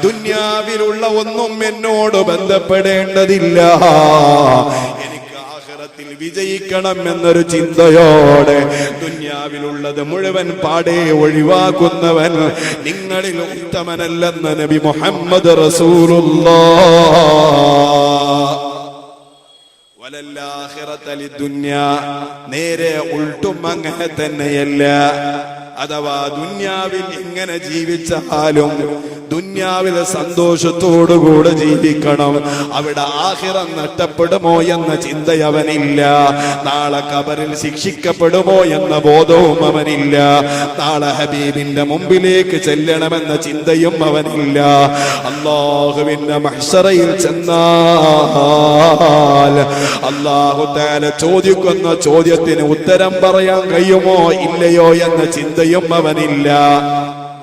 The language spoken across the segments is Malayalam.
ദുനിയാവിലുള്ള ഒന്നും എന്നോട് ബന്ധപ്പെടേണ്ടതില്ല. എനിക്ക് ആഖിറത്തിൽ വിജയിക്കണം എന്നൊരു ചിന്തയോടെ ദുനിയാവിലുള്ളത് മുഴുവൻ പാടെ ഒഴിവാക്കുന്നവൻ നിങ്ങളിൽ ഉത്തമനല്ലെന്ന് നബി മുഹമ്മദ് റസൂലുള്ളാഹ്. നേരെ ഉൾട്ടും അങ്ങനെ തന്നെയല്ല. അഥവാ ദുന്യാവിൽ എങ്ങനെ ജീവിച്ചാലും ദുന്യാവിലെ സന്തോഷത്തോടുകൂടെ ജീവിക്കണം. അവിടെ ആഖിറം നഷ്ടപ്പെടുമോ എന്ന ചിന്തയവനില്ല. നാളെ ഖബറിൽ ശിക്ഷിക്കപ്പെടുമോ എന്ന ബോധവും അവനില്ല. നാളെ ഹബീബിന്റെ മുമ്പിലേക്ക് ചെല്ലണമെന്ന ചിന്തയും അവനില്ല. അല്ലാഹുവിന്റെ മഹ്ശറയിൽ ചെന്നാൽ അല്ലാഹു തആല ചോദിക്കുന്ന ചോദ്യത്തിന് ഉത്തരം പറയാൻ കഴിയുമോ ഇല്ലയോ എന്ന ചിന്തയും അവനില്ല.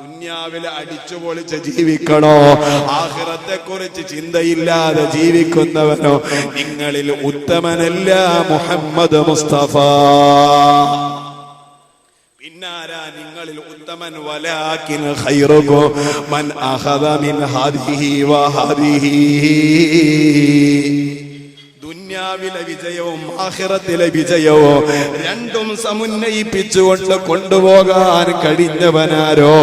ദുനിയാവിൽ അടിച്ചുപൊളിച്ച് ജീവിക്കണോ, ആഖിറത്തെ കുറിച്ച് ചിന്തയില്ലാതെ ജീവിക്കുന്നവനോ നിങ്ങളിൽ ഉത്തമനല്ല മുഹമ്മദ് മുസ്തഫ. പിന്നാരാ നിങ്ങളിൽ ഉത്തമൻ? വലാകിൻ ഖൈറുകും മൻ അഖദ മിൻ ഹാദിഹി വഹാദിഹി. ദുനിയാവിലെ വിജയവും ആഖിറത്തിലെ വിജയവും രണ്ടും സമുന്നയിപ്പിച്ചുകൊണ്ട് കൊണ്ടുപോകാൻ കഴിഞ്ഞവനാരോ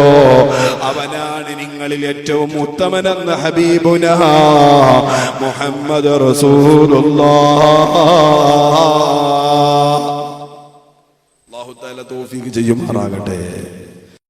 അവനാണ് നിങ്ങളിൽ ഏറ്റവും ഉത്തമനെന്ന് ഹബീബുനാ മുഹമ്മദ് റസൂലുള്ളാഹ്. അല്ലാഹു തആല തൗഫീഖ് ചെയ്യുമാറാകട്ടെ.